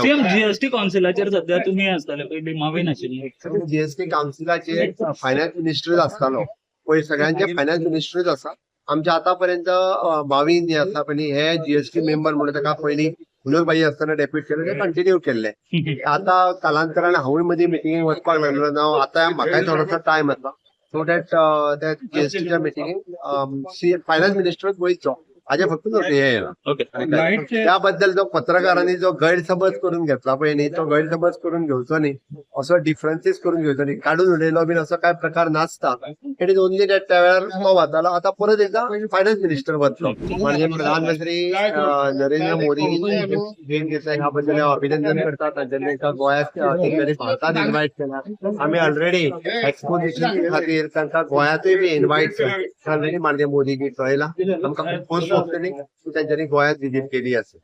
CM GST काउन्सिलाचेर सध्या तुम्ही आसताले पयलीं मावी नाशिल्ले. जीएसटी काउन्सिलाचे फायनान्स मिनिस्ट्रीच आसतालो पळय, सगळ्यांचे फायनान्स मिनिस्ट्रीच आसा. आमच्या आतापर्यंत मावीन जे आसा पळय हे जीएसटी मेंबर म्हणून ताका पयलीं उलोबाई आसतना डेप्युट केले ते कंटिन्यू केल्ले. आता कालांतरान हांवूय मदीं मिटिंगेक वचपाक लागलो ना. आता म्हाकाय थोडोसो टायम आसा सो दॅट त्या जीएसटीच्या मिटिंगेक फायनान्स मिनिस्टरच वयचो हाजे फक्त हे येयला. त्याबद्दल जो पत्रकारांनी जो गैरसमज करून घेतला पळय न्ही तो गैरसमज करून घेवचो न्ही, असो डिफरन्सीस करून घेवचो न्ही. काढून उडयलो बीन असो काय प्रकार नासता. इट इज ओनली दॅट त्या वेळार तो वतालो. आता परत एकदा फायनान्स मिनिस्टर वतलो म्हणजे प्रधानमंत्री नरेंद्र मोदी भेट घेतला ह्या बद्दल हांव अभिनंदन करता. तांच्यानी एका गोंयांत भारतांत इन्व्हायट केला. आमी ऑलरेडी एक्सपोजिशन खातीर तांकां गोंयांतूय बी इन्व्हायट केला. ऑलरेडी माननीय मोदीजी कळयला आमकां खूब खोस भोगतली त्यांच्यानी गोंयांत विजीट केली आसा.